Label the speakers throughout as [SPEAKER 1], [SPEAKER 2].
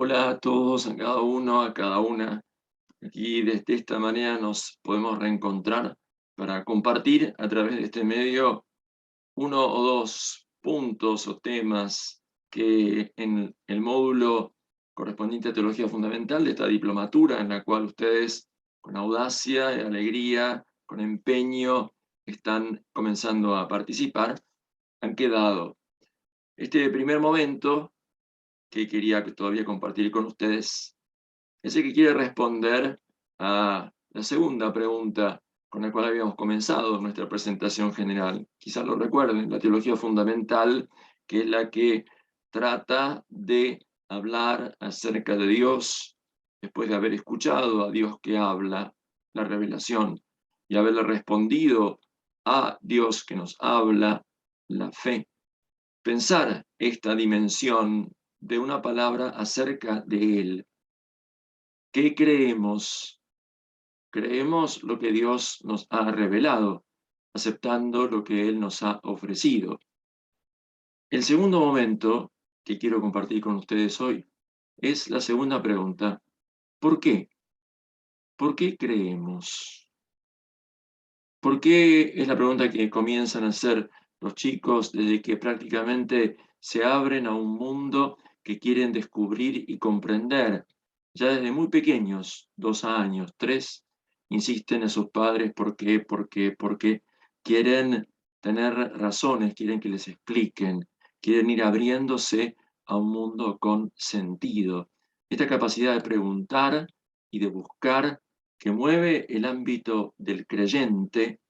[SPEAKER 1] Hola a todos, a cada uno, a cada una. Aquí desde esta manera nos podemos reencontrar para compartir a través de este medio uno o dos puntos o temas que en el módulo correspondiente a Teología Fundamental de esta diplomatura en la cual ustedes con audacia y alegría, con empeño, están comenzando a participar, han quedado. Este primer momento que quería todavía compartir con ustedes ese que quiere responder a la segunda pregunta con la cual habíamos comenzado nuestra presentación general. Quizás lo recuerden, la teología fundamental, que es la que trata de hablar acerca de Dios después de haber escuchado a Dios que habla, la revelación, y haberle respondido a Dios que nos habla, la fe. Pensar esta dimensión de una palabra acerca de Él. ¿Qué creemos? Creemos lo que Dios nos ha revelado, aceptando lo que Él nos ha ofrecido. El segundo momento que quiero compartir con ustedes hoy es la segunda pregunta. ¿Por qué? ¿Por qué creemos? ¿Por qué es la pregunta que comienzan a hacer los chicos desde que prácticamente se abren a un mundo que quieren descubrir y comprender? Ya desde muy pequeños, 2 años, 3, insisten a sus padres porque quieren tener razones, quieren que les expliquen, quieren ir abriéndose a un mundo con sentido. Esta capacidad de preguntar y de buscar que mueve el ámbito del creyente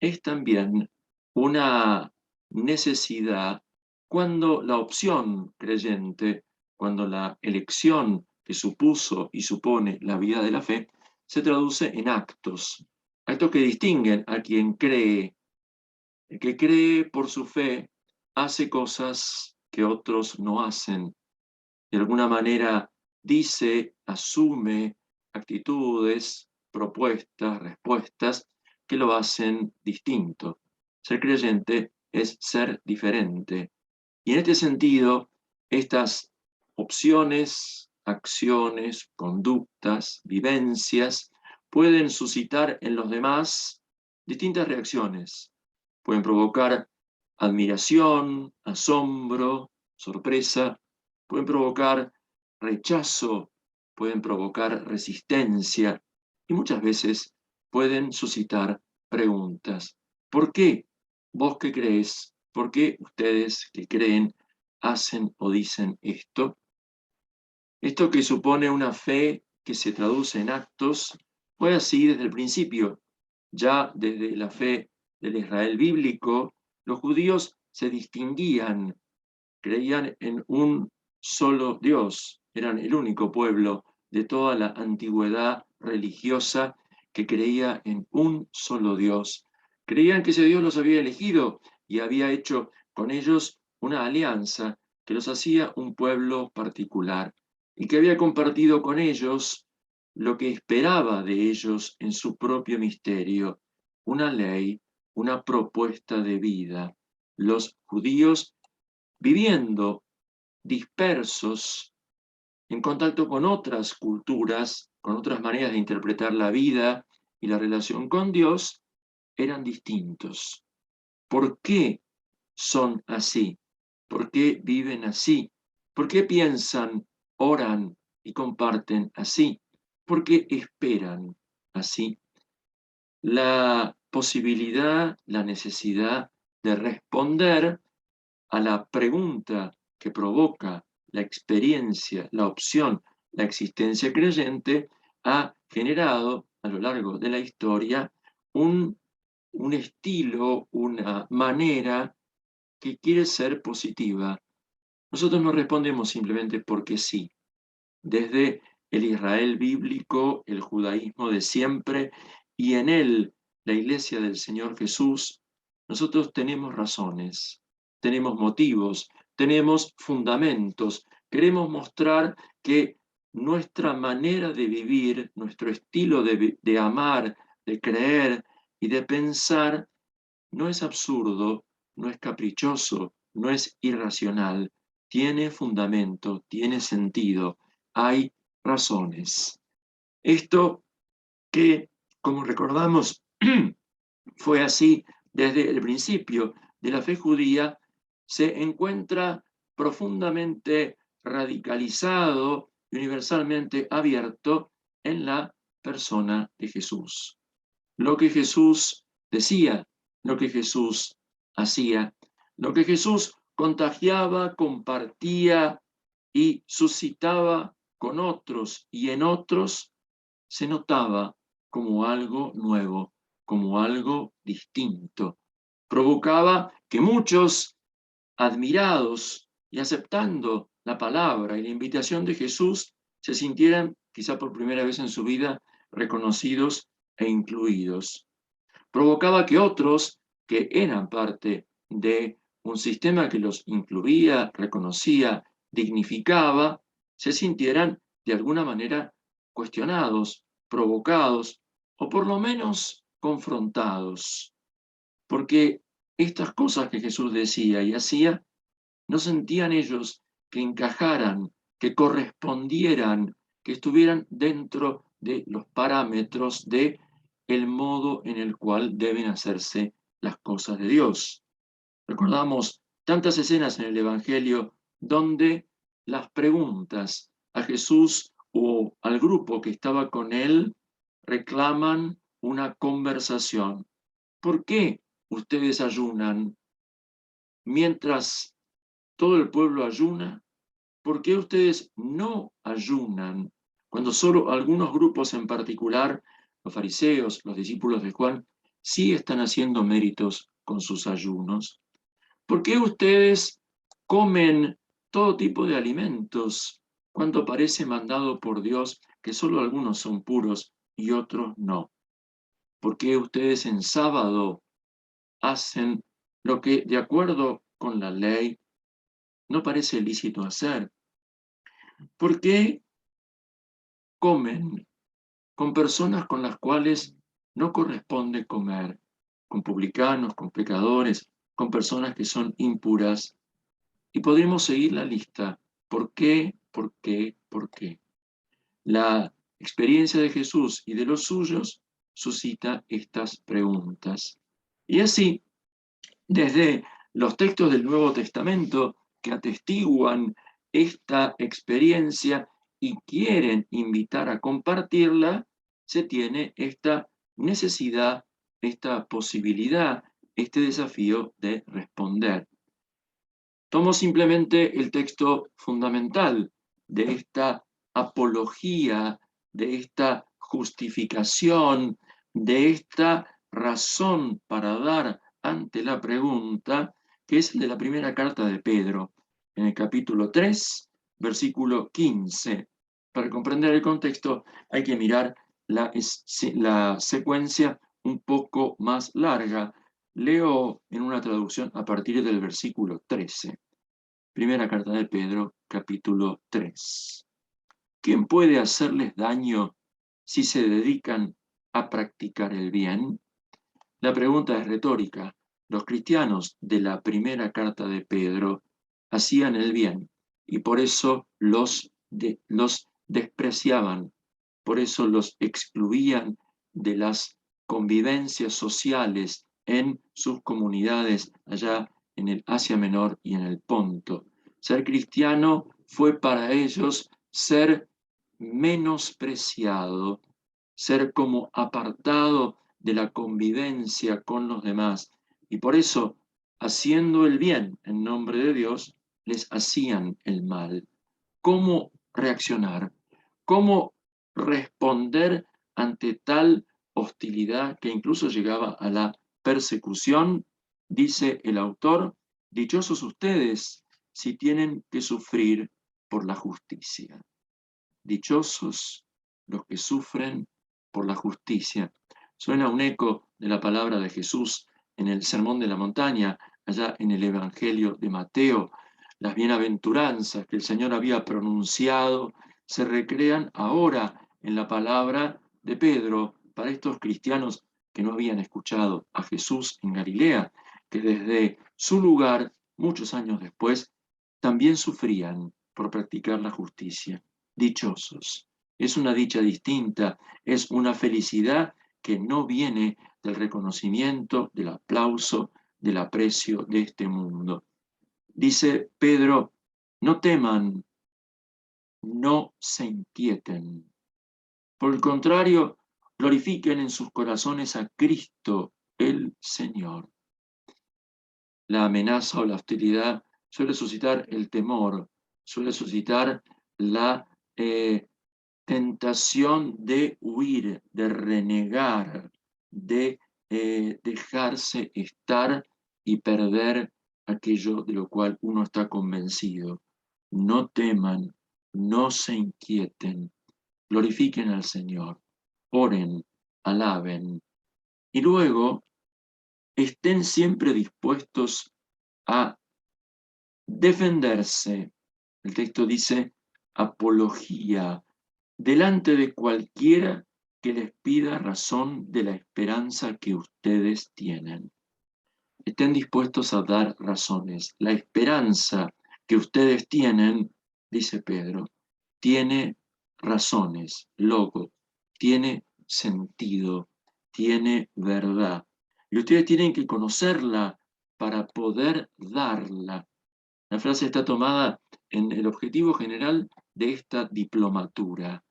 [SPEAKER 1] es también una necesidad cuando la opción creyente, cuando la elección que supuso y supone la vida de la fe, se traduce en actos, actos que distinguen a quien cree. El que cree por su fe hace cosas que otros no hacen. De alguna manera dice, asume actitudes, propuestas, respuestas que lo hacen distinto. Ser creyente es ser diferente. Y en este sentido, estas opciones, acciones, conductas, vivencias, pueden suscitar en los demás distintas reacciones. Pueden provocar admiración, asombro, sorpresa, pueden provocar rechazo, pueden provocar resistencia y muchas veces pueden suscitar preguntas. ¿Por qué vos que crees? ¿Por qué ustedes que creen hacen o dicen esto? Esto que supone una fe que se traduce en actos fue así desde el principio. Ya desde la fe del Israel bíblico, los judíos se distinguían, creían en un solo Dios, eran el único pueblo de toda la antigüedad religiosa que creía en un solo Dios. Creían que ese Dios los había elegido y había hecho con ellos una alianza que los hacía un pueblo particular y que había compartido con ellos lo que esperaba de ellos en su propio misterio, una ley, una propuesta de vida. Los judíos viviendo dispersos en contacto con otras culturas, con otras maneras de interpretar la vida y la relación con Dios, eran distintos. ¿Por qué son así? ¿Por qué viven así? ¿Por qué piensan, oran y comparten así? ¿Por qué esperan así? La posibilidad, la necesidad de responder a la pregunta que provoca la experiencia, la opción, la existencia creyente, ha generado a lo largo de la historia un, un estilo, una manera que quiere ser positiva. Nosotros no respondemos simplemente porque sí. Desde el Israel bíblico, el judaísmo de siempre y en él la iglesia del Señor Jesús, nosotros tenemos razones, tenemos motivos, tenemos fundamentos. Queremos mostrar que nuestra manera de vivir, nuestro estilo de amar, de creer y de pensar no es absurdo, no es caprichoso, no es irracional, tiene fundamento, tiene sentido. hay razones. Esto que, como recordamos, fue así desde el principio de la fe judía, se encuentra profundamente radicalizado y universalmente abierto en la persona de Jesús. Lo que Jesús decía, lo que Jesús hacía, lo que Jesús contagiaba, compartía y suscitaba con otros y en otros, se notaba como algo nuevo, como algo distinto. Provocaba que muchos, admirados y aceptando la palabra y la invitación de Jesús, se sintieran, quizá por primera vez en su vida, reconocidos e incluidos. Provocaba que otros, que eran parte de un sistema que los incluía, reconocía, dignificaba, se sintieran de alguna manera cuestionados, provocados o por lo menos confrontados. Porque estas cosas que Jesús decía y hacía, no sentían ellos que encajaran, que correspondieran, que estuvieran dentro de los parámetros de el modo en el cual deben hacerse las cosas de Dios. Recordamos tantas escenas en el Evangelio donde las preguntas a Jesús o al grupo que estaba con él reclaman una conversación. ¿Por qué ustedes ayunan mientras todo el pueblo ayuna? ¿Por qué ustedes no ayunan cuando solo algunos grupos en particular, los fariseos, los discípulos de Juan, sí están haciendo méritos con sus ayunos? ¿Por qué ustedes comen todo tipo de alimentos cuando parece mandado por Dios que solo algunos son puros y otros no? ¿Por qué ustedes en sábado hacen lo que de acuerdo con la ley no parece lícito hacer? ¿Por qué comen con personas con las cuales no corresponde comer? Con publicanos, con pecadores, con personas que son impuras. Y podemos seguir la lista. ¿Por qué? ¿Por qué? ¿Por qué? La experiencia de Jesús y de los suyos suscita estas preguntas. Y así, desde los textos del Nuevo Testamento que atestiguan esta experiencia y quieren invitar a compartirla, se tiene esta necesidad, esta posibilidad, este desafío de responder. Tomo simplemente el texto fundamental de esta apología, de esta justificación, de esta razón para dar ante la pregunta, que es el de la primera carta de Pedro, en el capítulo 3, versículo 15. Para comprender el contexto hay que mirar la secuencia un poco más larga. Leo en una traducción a partir del versículo 13. Primera carta de Pedro, capítulo 3. ¿Quién puede hacerles daño si se dedican a practicar el bien? La pregunta es retórica. Los cristianos de la primera carta de Pedro hacían el bien y por eso los despreciaban, por eso los excluían de las convivencias sociales en sus comunidades allá en el Asia Menor y en el Ponto. Ser cristiano fue para ellos ser menospreciado, ser como apartado de la convivencia con los demás. Y por eso, haciendo el bien en nombre de Dios, les hacían el mal. ¿Cómo reaccionar? ¿Cómo responder ante tal hostilidad que incluso llegaba a la persecución? Dice el autor, dichosos ustedes si tienen que sufrir por la justicia. Dichosos los que sufren por la justicia. Suena un eco de la palabra de Jesús en el Sermón de la Montaña, allá en el Evangelio de Mateo. Las bienaventuranzas que el Señor había pronunciado se recrean ahora en la palabra de Pedro para estos cristianos que no habían escuchado a Jesús en Galilea, que desde su lugar, muchos años después, también sufrían por practicar la justicia. dichosos. Es una dicha distinta, es una felicidad que no viene del reconocimiento, del aplauso, del aprecio de este mundo. Dice Pedro, no teman, no se inquieten. Por el contrario, glorifiquen en sus corazones a Cristo el Señor. La amenaza o la hostilidad suele suscitar el temor, suele suscitar la tentación de huir, de renegar, de dejarse estar y perder aquello de lo cual uno está convencido. No teman, no se inquieten, glorifiquen al Señor, oren, alaben, y luego estén siempre dispuestos a defenderse. El texto dice apología, delante de cualquiera que les pida razón de la esperanza que ustedes tienen. Estén dispuestos a dar razones. La esperanza que ustedes tienen, dice Pedro, tiene razones, logo, tiene sentido, tiene verdad. Y ustedes tienen que conocerla para poder darla. La frase está tomada en el objetivo general de esta diplomatura.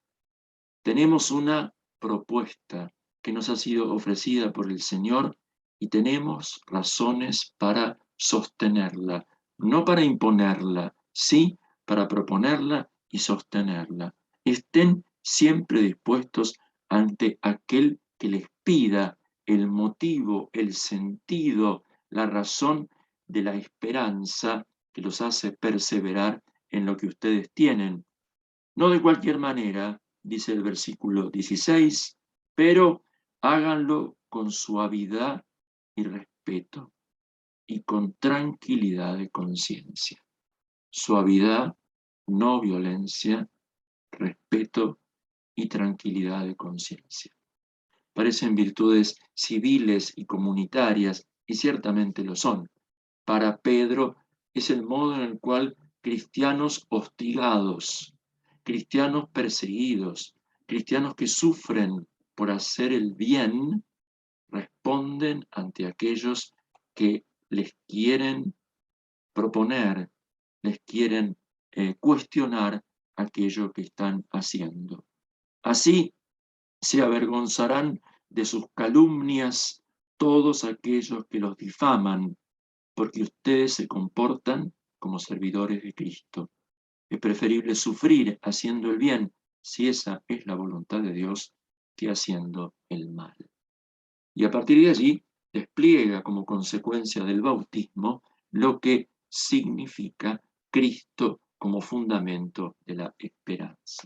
[SPEAKER 1] Tenemos una propuesta que nos ha sido ofrecida por el Señor y tenemos razones para sostenerla, no para imponerla, sí para proponerla y sostenerla. Estén siempre dispuestos ante aquel que les pida el motivo, el sentido, la razón de la esperanza que los hace perseverar en lo que ustedes tienen. No de cualquier manera, dice el versículo 16, pero háganlo con suavidad y respeto y con tranquilidad de conciencia. Suavidad, no violencia, respeto y tranquilidad de conciencia. Parecen virtudes civiles y comunitarias, y ciertamente lo son. Para Pedro es el modo en el cual cristianos hostigados, cristianos perseguidos, cristianos que sufren por hacer el bien, responden ante aquellos que les quieren proponer, les quieren cuestionar aquello que están haciendo. Así se avergonzarán de sus calumnias todos aquellos que los difaman, porque ustedes se comportan como servidores de Cristo. Es preferible sufrir haciendo el bien, si esa es la voluntad de Dios, que haciendo el mal. Y a partir de allí despliega como consecuencia del bautismo lo que significa Cristo como fundamento de la esperanza.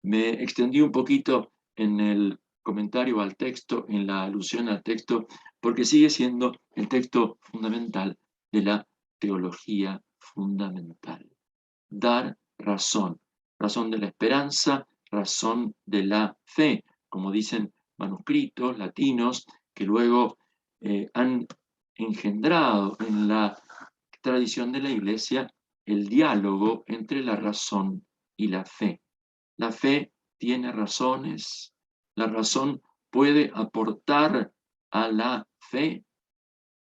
[SPEAKER 1] Me extendí un poquito en el comentario al texto, en la alusión al texto, porque sigue siendo el texto fundamental de la teología fundamental. Dar razón, razón de la esperanza, razón de la fe, como dicen manuscritos latinos que luego han engendrado en la tradición de la Iglesia el diálogo entre la razón y la fe. La fe tiene razones, la razón puede aportar a la fe,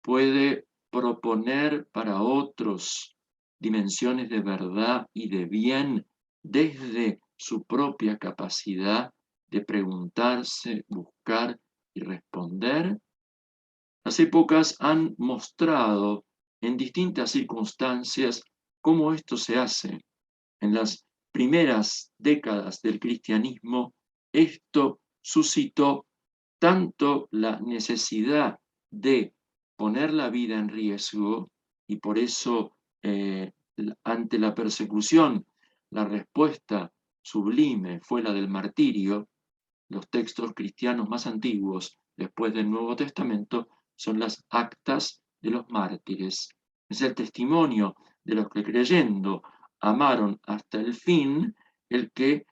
[SPEAKER 1] puede proponer para otros dimensiones de verdad y de bien desde su propia capacidad de preguntarse, buscar y responder. Las épocas han mostrado en distintas circunstancias cómo esto se hace. En las primeras décadas del cristianismo, esto suscitó tanto la necesidad de poner la vida en riesgo y por eso ante la persecución la respuesta sublime fue la del martirio. Los textos cristianos más antiguos después del Nuevo Testamento son las actas de los mártires. Es el testimonio de los que creyendo amaron hasta el fin, el que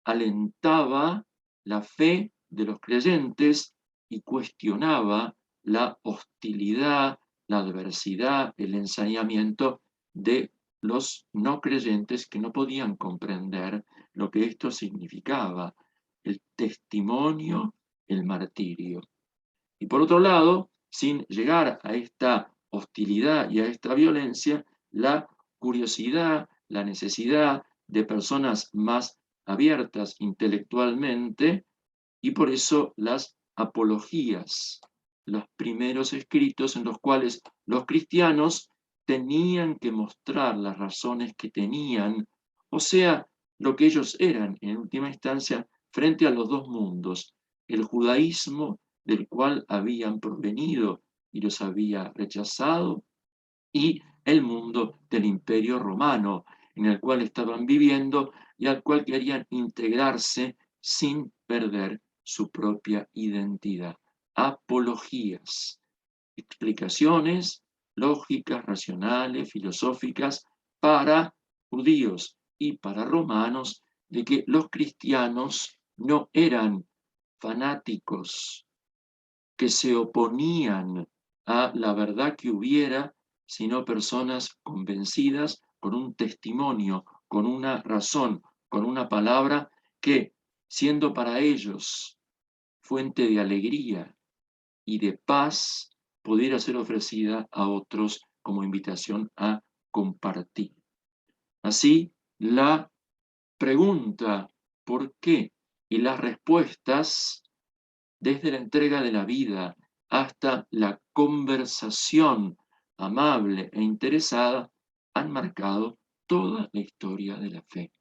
[SPEAKER 1] alentaba la fe de los creyentes y cuestionaba la hostilidad, la adversidad, el ensañamiento de los no creyentes que no podían comprender lo que esto significaba, el testimonio, el martirio. Y por otro lado, sin llegar a esta hostilidad y a esta violencia, la curiosidad, la necesidad de personas más abiertas intelectualmente, y por eso las apologías, los primeros escritos en los cuales los cristianos tenían que mostrar las razones que tenían, o sea, lo que ellos eran en última instancia frente a los dos mundos, el judaísmo del cual habían provenido y los había rechazado, y el mundo del Imperio Romano, en el cual estaban viviendo y al cual querían integrarse sin perder su propia identidad. Apologías, explicaciones lógicas, racionales, filosóficas para judíos y para romanos de que los cristianos no eran fanáticos que se oponían a la verdad que hubiera, sino personas convencidas con un testimonio, con una razón, con una palabra que, siendo para ellos fuente de alegría y de paz, pudiera ser ofrecida a otros como invitación a compartir. Así, la pregunta ¿por qué? Y las respuestas, desde la entrega de la vida hasta la conversación amable e interesada, han marcado toda la historia de la fe.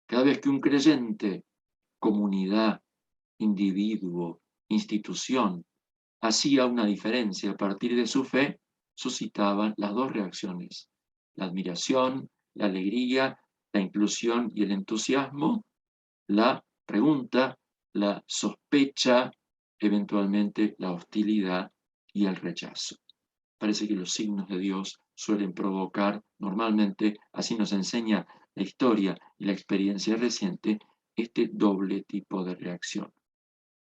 [SPEAKER 1] Cada vez que un creyente, comunidad, individuo, institución, hacía una diferencia a partir de su fe, suscitaban las dos reacciones: la admiración, la alegría, la inclusión y el entusiasmo, la pregunta, la sospecha, eventualmente la hostilidad y el rechazo. Parece que los signos de Dios suelen provocar, normalmente, así nos enseña la historia y la experiencia reciente, este doble tipo de reacción.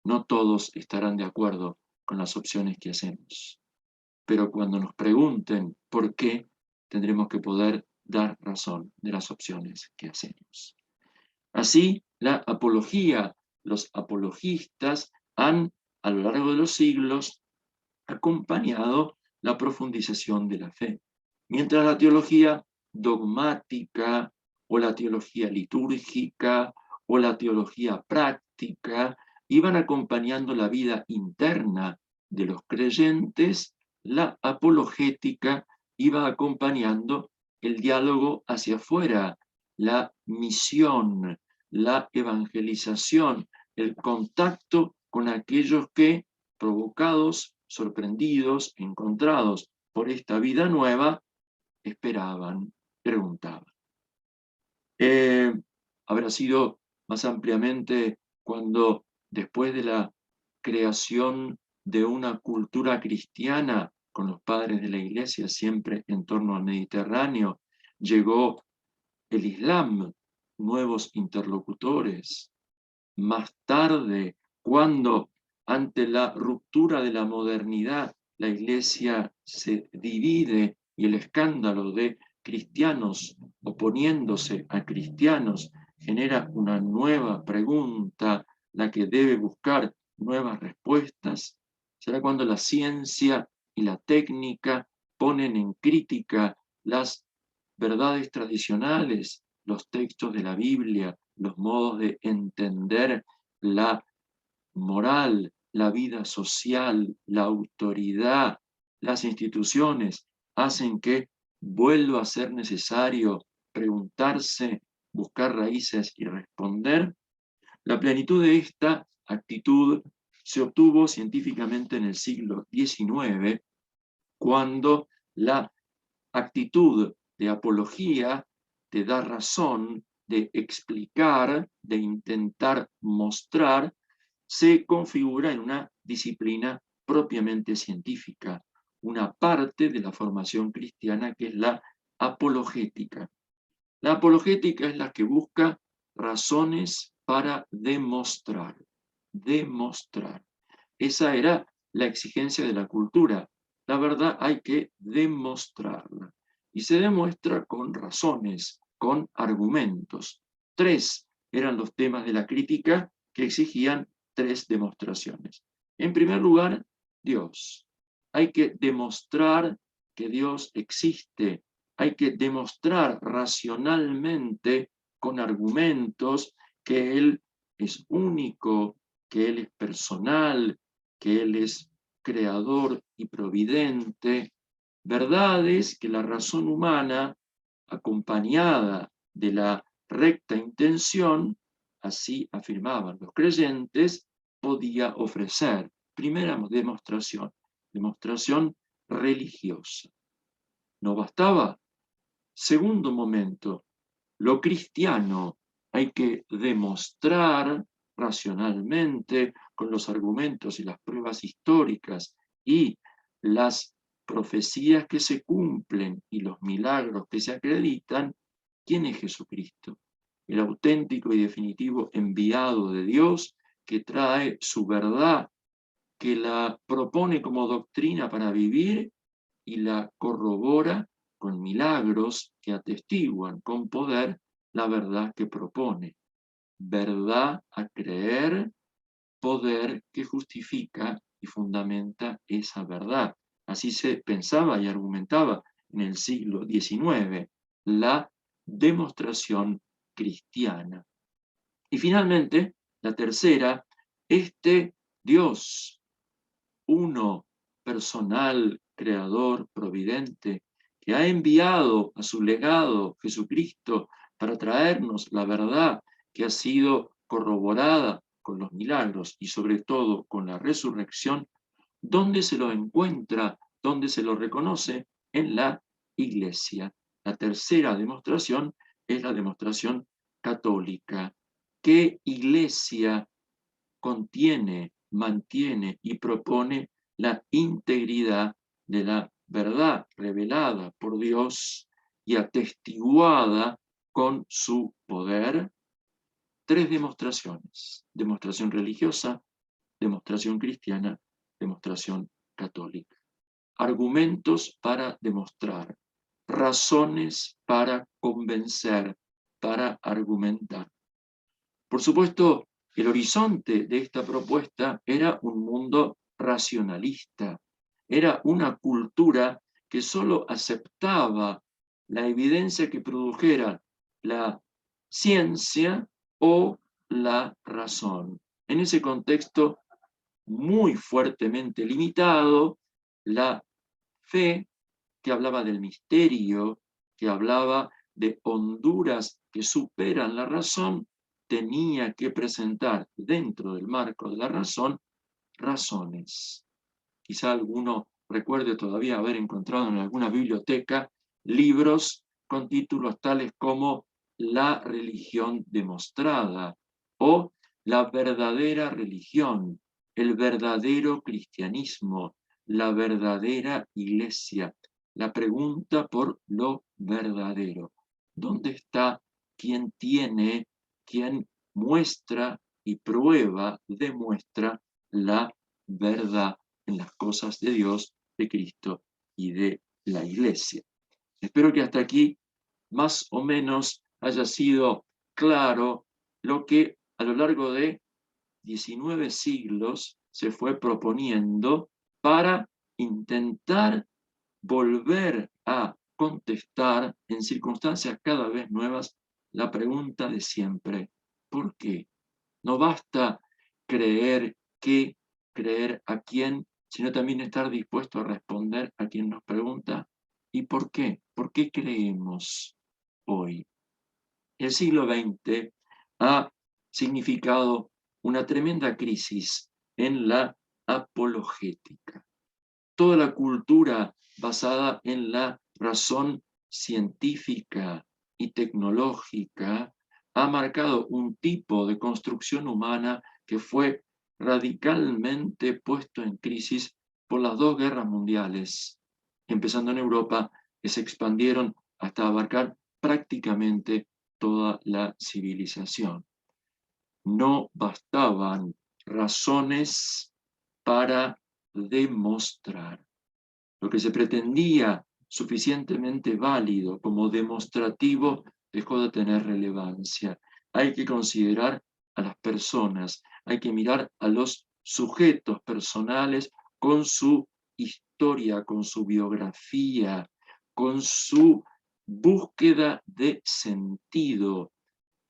[SPEAKER 1] No todos estarán de acuerdo con las opciones que hacemos, pero cuando nos pregunten por qué, tendremos que poder dar razón de las opciones que hacemos. Así, la apología, los apologistas han, a lo largo de los siglos, acompañado la profundización de la fe, mientras la teología dogmática o la teología litúrgica o la teología práctica iban acompañando la vida interna de los creyentes, la apologética iba acompañando el diálogo hacia afuera, la misión, la evangelización, el contacto con aquellos que, provocados, sorprendidos, encontrados por esta vida nueva, esperaban, preguntaban. Habrá sido más ampliamente cuando, después de la creación de una cultura cristiana con los padres de la Iglesia, siempre en torno al Mediterráneo, llegó el Islam, nuevos interlocutores. Más tarde, cuando ante la ruptura de la modernidad la Iglesia se divide y el escándalo de cristianos oponiéndose a cristianos genera una nueva pregunta, la que debe buscar nuevas respuestas, será cuando la ciencia y la técnica ponen en crítica las verdades tradicionales, los textos de la Biblia, los modos de entender la moral, la vida social, la autoridad, las instituciones, hacen que vuelva a ser necesario preguntarse, buscar raíces y responder. La plenitud de esta actitud se obtuvo científicamente en el siglo XIX, cuando la actitud de apología, de dar razón, de explicar, de intentar mostrar, se configura en una disciplina propiamente científica, una parte de la formación cristiana que es la apologética. La apologética es la que busca razones para demostrar. Demostrar. Esa era la exigencia de la cultura. La verdad hay que demostrarla. y se demuestra con razones, con argumentos. 3 eran los temas de la crítica que exigían 3 demostraciones. En primer lugar, Dios. Hay que demostrar que Dios existe. Hay que demostrar racionalmente, con argumentos, que Él es único, que Él es personal, que Él es creador y providente. Verdades que la razón humana, acompañada de la recta intención, así afirmaban los creyentes, podía ofrecer. Primera demostración religiosa. ¿No bastaba? Segundo momento, lo cristiano hay que demostrar racionalmente con los argumentos y las pruebas históricas y las profecías que se cumplen y los milagros que se acreditan, ¿quién es Jesucristo? El auténtico y definitivo enviado de Dios que trae su verdad, que la propone como doctrina para vivir y la corrobora con milagros que atestiguan con poder la verdad que propone. Verdad a creer, poder que justifica y fundamenta esa verdad. Así se pensaba y argumentaba en el siglo XIX la demostración cristiana. Y finalmente, la tercera, este Dios, uno, personal, creador, providente, que ha enviado a su legado Jesucristo para traernos la verdad que ha sido corroborada con los milagros y sobre todo con la resurrección, ¿dónde se lo encuentra? ¿Dónde se lo reconoce? En la Iglesia. La tercera demostración es la demostración católica. ¿Qué Iglesia contiene, mantiene y propone la integridad de la verdad revelada por Dios y atestiguada con su poder? 3 demostraciones: demostración religiosa, demostración cristiana, demostración católica. Argumentos para demostrar, razones para convencer, para argumentar. Por supuesto, el horizonte de esta propuesta era un mundo racionalista, era una cultura que solo aceptaba la evidencia que produjera la ciencia o la razón. En ese contexto muy fuertemente limitado, la fe, que hablaba del misterio, que hablaba de honduras que superan la razón, tenía que presentar dentro del marco de la razón razones. Quizá alguno recuerde todavía haber encontrado en alguna biblioteca libros con títulos tales como La religión demostrada o La verdadera religión, el verdadero cristianismo, la verdadera iglesia, la pregunta por lo verdadero. ¿Dónde está quien tiene, quien muestra y prueba, demuestra la verdad en las cosas de Dios, de Cristo y de la Iglesia? Espero que hasta aquí más o menos haya sido claro lo que a lo largo de 19 siglos se fue proponiendo para intentar volver a contestar en circunstancias cada vez nuevas la pregunta de siempre: ¿por qué? No basta creer qué, creer a quién, sino también estar dispuesto a responder a quien nos pregunta ¿y por qué? ¿Por qué creemos hoy? El siglo XX ha significado una tremenda crisis en la apologética. Toda la cultura basada en la razón científica y tecnológica ha marcado un tipo de construcción humana que fue radicalmente puesto en crisis por las 2 guerras mundiales, empezando en Europa, que se expandieron hasta abarcar prácticamente toda la civilización. No bastaban razones para demostrar. Lo que se pretendía suficientemente válido, como demostrativo, dejó de tener relevancia. Hay que considerar a las personas, hay que mirar a los sujetos personales con su historia, con su biografía, con su búsqueda de sentido.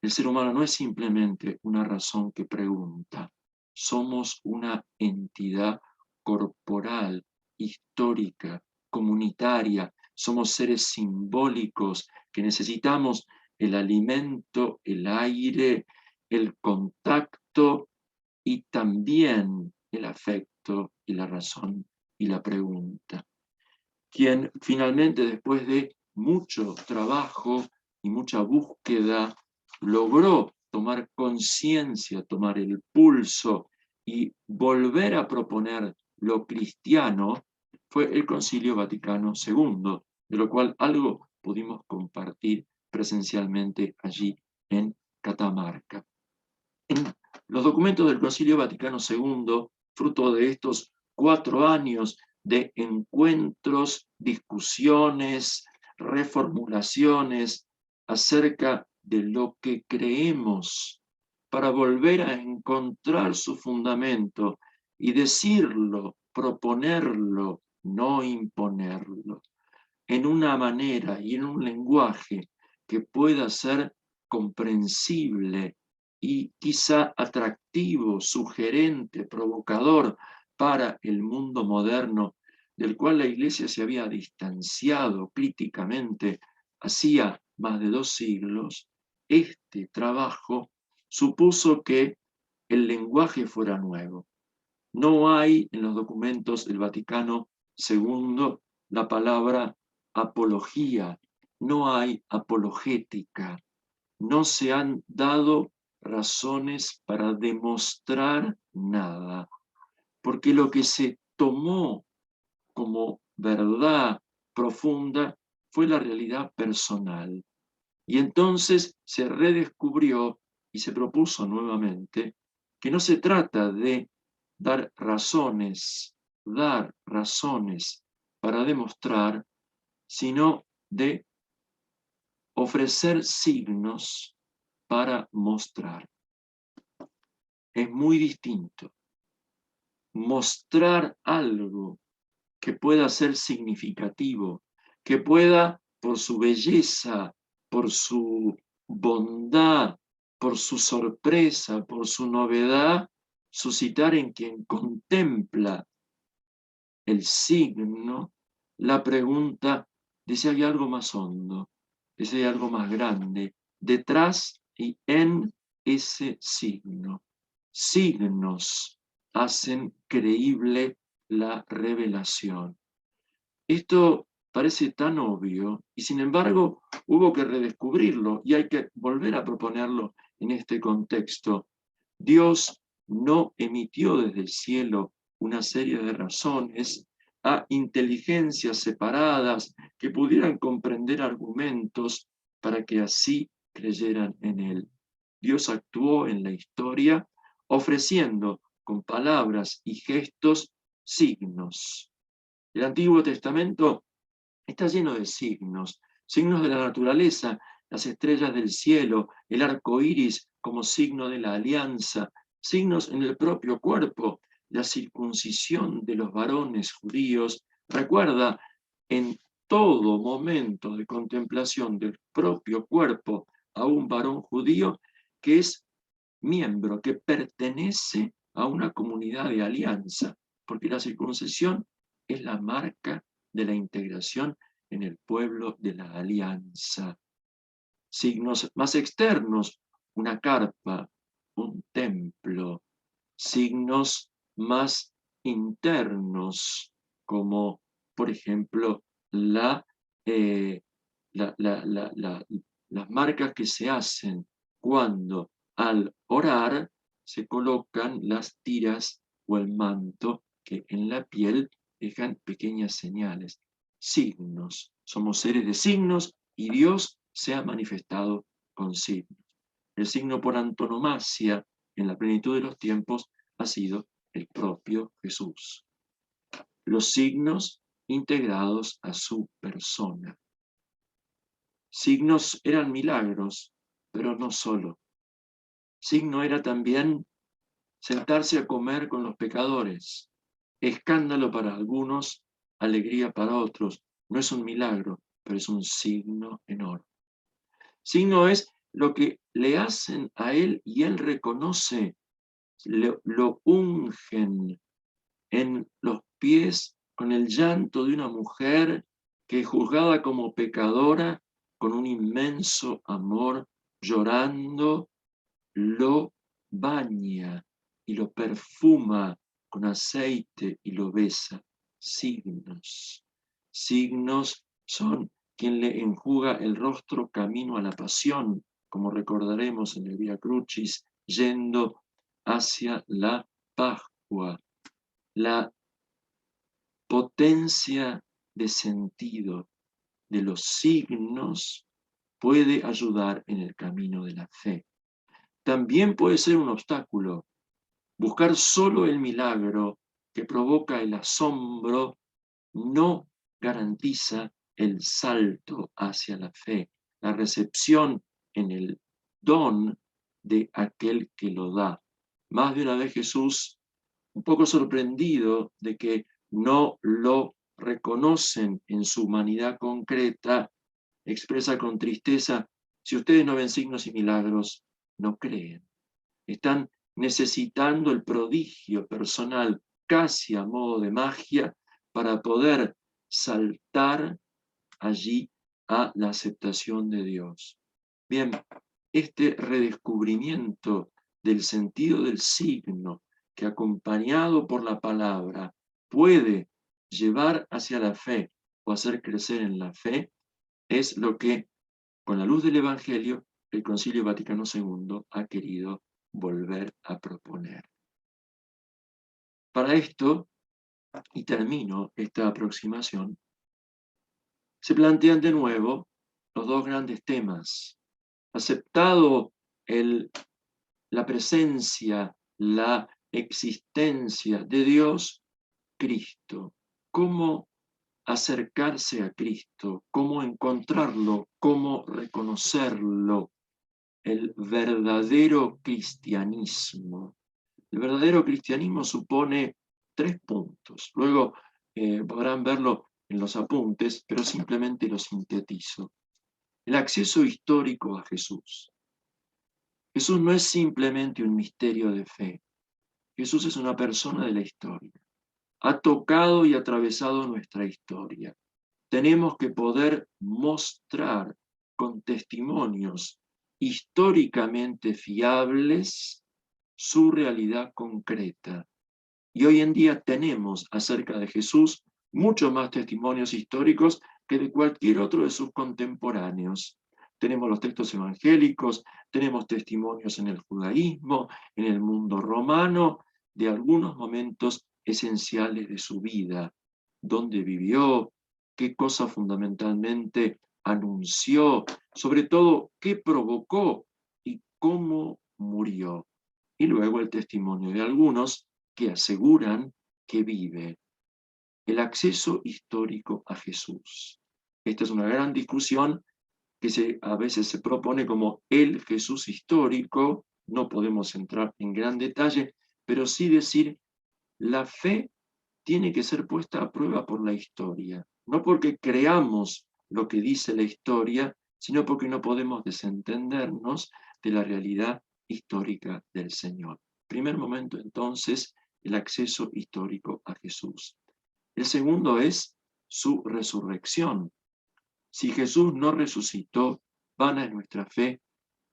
[SPEAKER 1] El ser humano no es simplemente una razón que pregunta, somos una entidad corporal, histórica, comunitaria, somos seres simbólicos que necesitamos el alimento, el aire, el contacto y también el afecto y la razón y la pregunta. Quien finalmente, después de mucho trabajo y mucha búsqueda, logró tomar conciencia, tomar el pulso y volver a proponer lo cristiano, fue el Concilio Vaticano II, de lo cual algo pudimos compartir presencialmente allí en Catamarca. En los documentos del Concilio Vaticano II, fruto de estos 4 años de encuentros, discusiones, reformulaciones acerca de lo que creemos, para volver a encontrar su fundamento y decirlo, proponerlo, no imponerlo, en una manera y en un lenguaje que pueda ser comprensible y quizá atractivo, sugerente, provocador para el mundo moderno, del cual la Iglesia se había distanciado críticamente hacía más de 2 siglos. Este trabajo supuso que el lenguaje fuera nuevo. No hay en los documentos del Vaticano II la palabra apología, no hay apologética, no se han dado razones para demostrar nada, porque lo que se tomó como verdad profunda fue la realidad personal. Y entonces se redescubrió y se propuso nuevamente que no se trata de dar razones para demostrar, sino de ofrecer signos para mostrar. Es muy distinto mostrar algo que pueda ser significativo, que pueda, por su belleza, por su bondad, por su sorpresa, por su novedad, suscitar en quien contempla el signo la pregunta de si hay algo más hondo, de si hay algo más grande, detrás y en ese signo. Signos hacen creíble la revelación. Esto parece tan obvio y sin embargo hubo que redescubrirlo y hay que volver a proponerlo en este contexto. Dios no emitió desde el cielo una serie de razones a inteligencias separadas que pudieran comprender argumentos para que así creyeran en Él. Dios actuó en la historia ofreciendo con palabras y gestos signos. El Antiguo Testamento está lleno de signos, signos de la naturaleza, las estrellas del cielo, el arco iris como signo de la alianza, signos en el propio cuerpo, la circuncisión de los varones judíos. Recuerda, en todo momento de contemplación del propio cuerpo a un varón judío que es miembro, que pertenece a una comunidad de alianza, porque la circuncisión es la marca de la integración en el pueblo de la alianza. Signos más externos, una carpa, un templo. Signos más internos, como por ejemplo eh, las marcas que se hacen cuando al orar se colocan las tiras o el manto que en la piel dejan pequeñas señales, signos. Somos seres de signos y Dios se ha manifestado con signos. El signo por antonomasia en la plenitud de los tiempos ha sido el propio Jesús. Los signos integrados a su persona. Signos eran milagros, pero no solo. Signo era también sentarse a comer con los pecadores. Escándalo para algunos, alegría para otros. No es un milagro, pero es un signo enorme. Signo es lo que le hacen a él y él reconoce, lo ungen en los pies con el llanto de una mujer que juzgada como pecadora, con un inmenso amor, llorando, lo baña y lo perfuma con aceite y lo besa. Signos. Signos son quien le enjuga el rostro camino a la pasión, como recordaremos en el Vía Crucis, yendo hacia la Pascua. La potencia de sentido de los signos puede ayudar en el camino de la fe. También puede ser un obstáculo. Buscar solo el milagro que provoca el asombro no garantiza el salto hacia la fe, la recepción en el don de aquel que lo da. Más de una vez Jesús, un poco sorprendido de que no lo reconocen en su humanidad concreta, expresa con tristeza: si ustedes no ven signos y milagros, no creen. Están necesitando el prodigio personal, casi a modo de magia, para poder saltar allí a la aceptación de Dios. Bien, este redescubrimiento del sentido del signo, que acompañado por la palabra puede llevar hacia la fe o hacer crecer en la fe, es lo que, con la luz del Evangelio, el Concilio Vaticano II ha querido volver a proponer. Para esto, y termino esta aproximación, se plantean de nuevo los dos grandes temas. Aceptado la presencia, la existencia de Dios, Cristo. ¿Cómo acercarse a Cristo? ¿Cómo encontrarlo? ¿Cómo reconocerlo? El verdadero cristianismo. El verdadero cristianismo supone 3 puntos. Luego podrán verlo en los apuntes, pero simplemente lo sintetizo. El acceso histórico a Jesús. Jesús no es simplemente un misterio de fe. Jesús es una persona de la historia. Ha tocado y atravesado nuestra historia. Tenemos que poder mostrar con testimonios históricamente fiables su realidad concreta. Y hoy en día tenemos acerca de Jesús muchos más testimonios históricos que de cualquier otro de sus contemporáneos. Tenemos los textos evangélicos, tenemos testimonios en el judaísmo, en el mundo romano, de algunos momentos esenciales de su vida, dónde vivió, qué cosa fundamentalmente anunció, sobre todo qué provocó y cómo murió. Y luego el testimonio de algunos que aseguran que vive. El acceso histórico a Jesús. Esta es una gran discusión que a veces se propone como el Jesús histórico. No podemos entrar en gran detalle, pero sí decir, la fe tiene que ser puesta a prueba por la historia. No porque creamos lo que dice la historia, sino porque no podemos desentendernos de la realidad histórica del Señor. Primer momento, entonces, el acceso histórico a Jesús. El segundo es su resurrección. Si Jesús no resucitó, vana es nuestra fe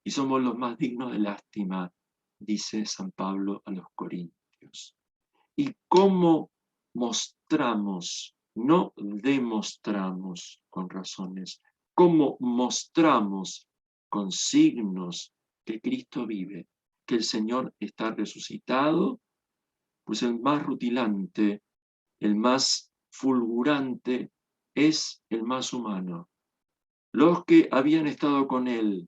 [SPEAKER 1] y somos los más dignos de lástima, dice San Pablo a los Corintios. ¿Y cómo mostramos, no demostramos con razones, cómo mostramos con signos que Cristo vive, que el Señor está resucitado? Pues el más rutilante, el más fulgurante, es el más humano. Los que habían estado con Él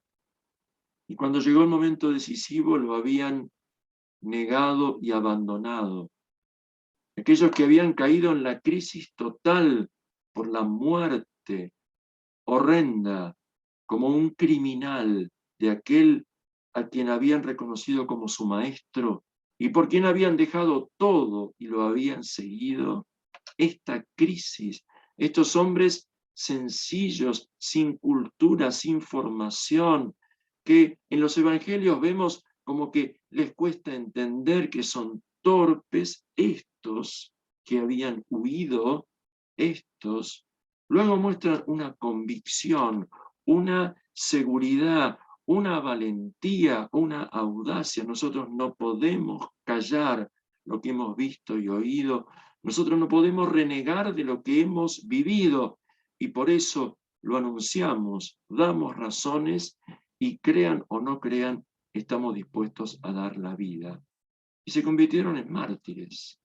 [SPEAKER 1] y cuando llegó el momento decisivo lo habían negado y abandonado. Aquellos que habían caído en la crisis total por la muerte horrenda, como un criminal de aquel a quien habían reconocido como su maestro y por quien habían dejado todo y lo habían seguido, esta crisis, estos hombres sencillos, sin cultura, sin formación, que en los evangelios vemos como que les cuesta entender que son torpes, estos que habían huido, estos, luego muestran una convicción, una seguridad, una valentía, una audacia. Nosotros no podemos callar lo que hemos visto y oído. Nosotros no podemos renegar de lo que hemos vivido y por eso lo anunciamos, damos razones y crean o no crean, estamos dispuestos a dar la vida. Y se convirtieron en mártires.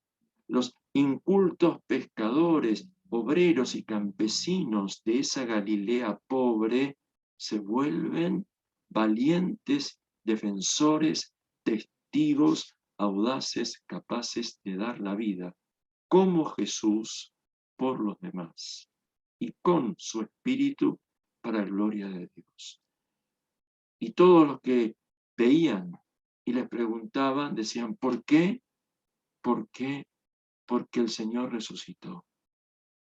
[SPEAKER 1] Los incultos pescadores, obreros y campesinos de esa Galilea pobre se vuelven valientes defensores, testigos audaces, capaces de dar la vida, como Jesús por los demás y con su espíritu para la gloria de Dios. Y todos los que veían y les preguntaban decían, ¿por qué? ¿Por qué? Porque el Señor resucitó.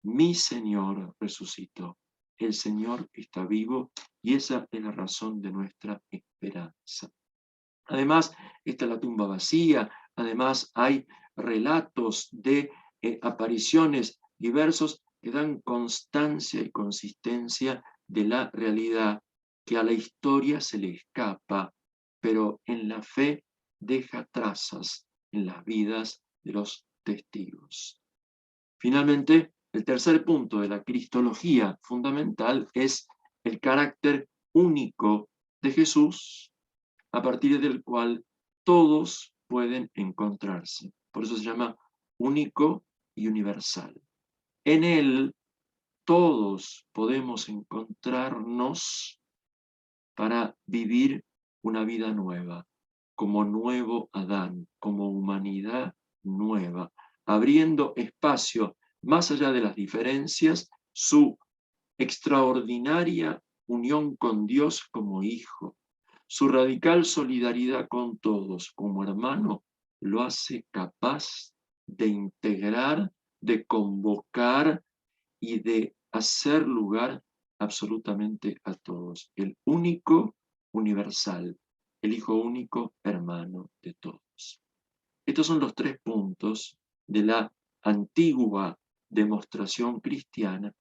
[SPEAKER 1] Mi Señor resucitó. El Señor está vivo y esa es la razón de nuestra esperanza. Además, está la tumba vacía, además hay relatos de apariciones diversos que dan constancia y consistencia de la realidad que a la historia se le escapa, pero en la fe deja trazas en las vidas de los testigos. Finalmente, el tercer punto de la cristología fundamental es el carácter único de Jesús, a partir del cual todos pueden encontrarse. Por eso se llama único y universal. En él todos podemos encontrarnos para vivir una vida nueva, como nuevo Adán, como humanidad nueva, abriendo espacio más allá de las diferencias, su extraordinaria unión con Dios como hijo, su radical solidaridad con todos como hermano, lo hace capaz de integrar, de convocar y de hacer lugar absolutamente a todos. El único universal, el hijo único hermano de todos. Estos son los tres puntos de la antigua demostración cristiana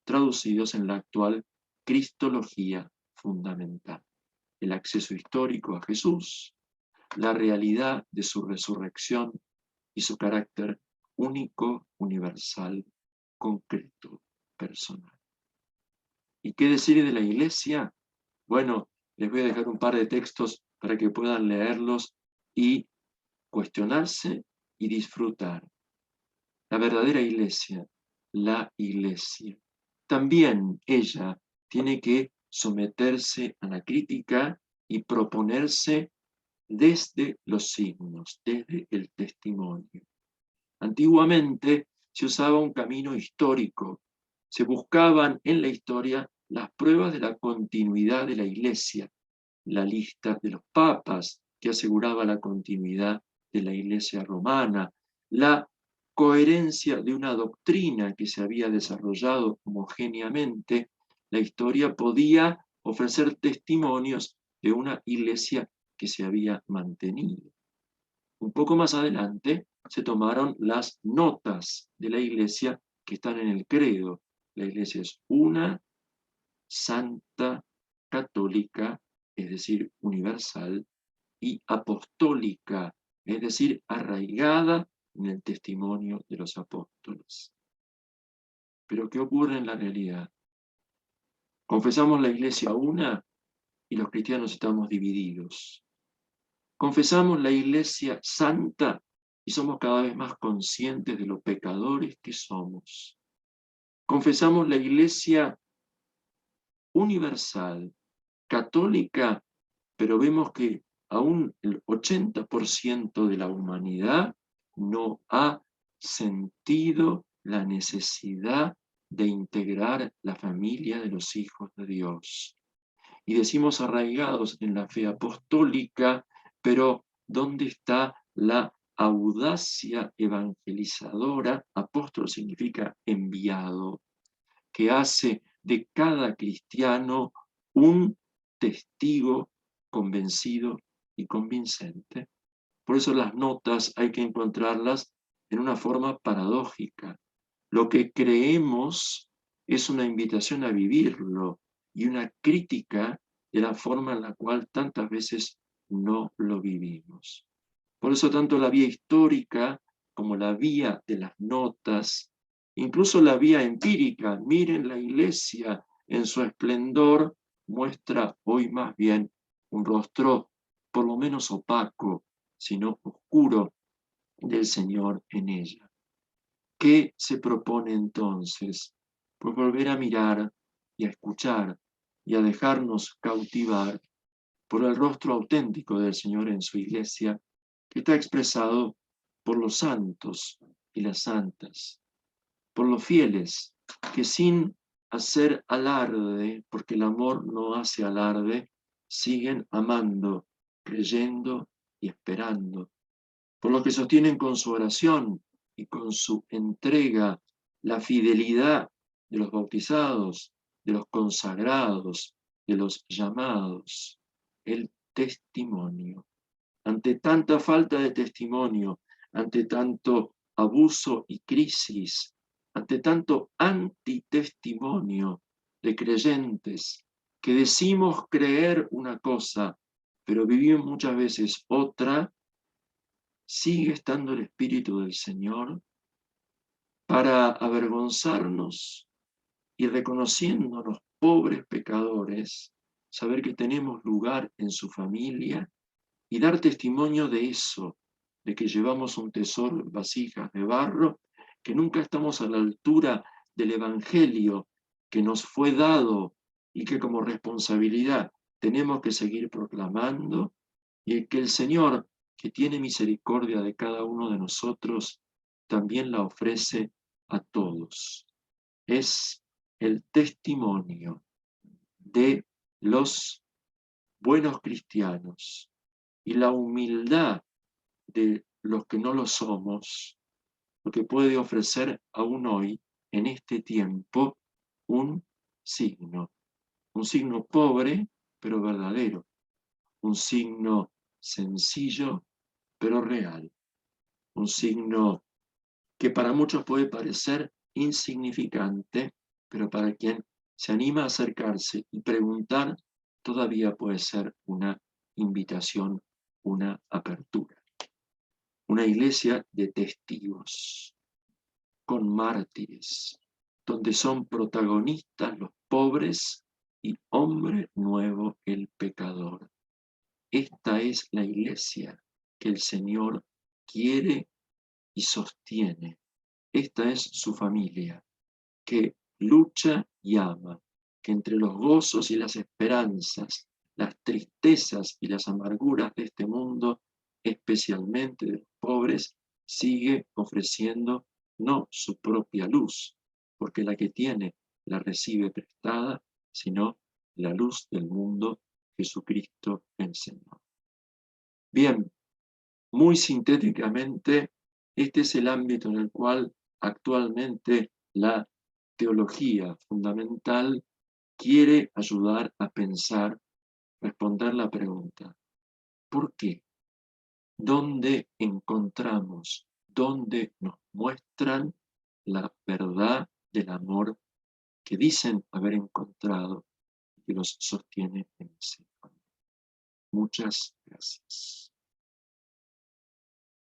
[SPEAKER 1] traducidos en la actual cristología fundamental. El acceso histórico a Jesús, la realidad de su resurrección y su carácter único, universal, concreto, personal. ¿Y qué decir de la Iglesia? Bueno, les voy a dejar un par de textos para que puedan leerlos y cuestionarse y disfrutar. La verdadera Iglesia, la Iglesia. También ella tiene que someterse a la crítica y proponerse desde los signos, desde el testimonio. Antiguamente se usaba un camino histórico, se buscaban en la historia las pruebas de la continuidad de la Iglesia, la lista de los papas que aseguraba la continuidad de la Iglesia romana, la coherencia de una doctrina que se había desarrollado homogéneamente, la historia podía ofrecer testimonios de una Iglesia que se había mantenido. Un poco más adelante se tomaron las notas de la Iglesia que están en el credo. La Iglesia es una, santa, católica, es decir, universal, y apostólica, es decir, arraigada en el testimonio de los apóstoles. Pero ¿qué ocurre en la realidad? Confesamos la Iglesia una y los cristianos estamos divididos. Confesamos la Iglesia santa y somos cada vez más conscientes de los pecadores que somos. Confesamos la Iglesia universal, católica, pero vemos que aún el 80% de la humanidad no ha sentido la necesidad de integrar la familia de los hijos de Dios. Y decimos arraigados en la fe apostólica, pero ¿dónde está la audacia evangelizadora? Apóstol significa enviado, que hace de cada cristiano un testigo convencido y convincente. Por eso las notas hay que encontrarlas en una forma paradójica. Lo que creemos es una invitación a vivirlo y una crítica de la forma en la cual tantas veces no lo vivimos. Por eso tanto la vía histórica como la vía de las notas, incluso la vía empírica, miren la iglesia en su esplendor, muestra hoy más bien un rostro por lo menos opaco, sino oscuro del Señor en ella. ¿Qué se propone entonces? Pues volver a mirar y a escuchar y a dejarnos cautivar por el rostro auténtico del Señor en su iglesia, que está expresado por los santos y las santas, por los fieles, que sin hacer alarde, porque el amor no hace alarde, siguen amando, creyendo y esperando, por los que sostienen con su oración y con su entrega la fidelidad de los bautizados, de los consagrados, de los llamados, el testimonio. Ante tanta falta de testimonio, ante tanto abuso y crisis, ante tanto antitestimonio de creyentes que decimos creer una cosa, pero vivimos muchas veces otra, sigue estando el Espíritu del Señor para avergonzarnos y reconociéndonos pobres pecadores, saber que tenemos lugar en su familia y dar testimonio de eso, de que llevamos un tesoro en vasijas de barro, que nunca estamos a la altura del Evangelio que nos fue dado y que como responsabilidad tenemos que seguir proclamando, y que el Señor, que tiene misericordia de cada uno de nosotros, también la ofrece a todos. Es el testimonio de los buenos cristianos y la humildad de los que no lo somos, lo que puede ofrecer aún hoy, en este tiempo, un signo pobre, pero verdadero, un signo sencillo, pero real, un signo que para muchos puede parecer insignificante, pero para quien se anima a acercarse y preguntar, todavía puede ser una invitación, una apertura. Una iglesia de testigos, con mártires, donde son protagonistas los pobres y hombre nuevo el pecador. Esta es la iglesia que el Señor quiere y sostiene. Esta es su familia, que lucha y ama, que entre los gozos y las esperanzas, las tristezas y las amarguras de este mundo, especialmente de los pobres, sigue ofreciendo no su propia luz, porque la que tiene la recibe prestada, sino la luz del mundo, Jesucristo el Señor. Bien, muy sintéticamente, este es el ámbito en el cual actualmente la teología fundamental quiere ayudar a pensar, responder la pregunta, ¿por qué? ¿Dónde encontramos, dónde nos muestran la verdad del amor que dicen haber encontrado y que los sostiene en el Señor? Muchas gracias.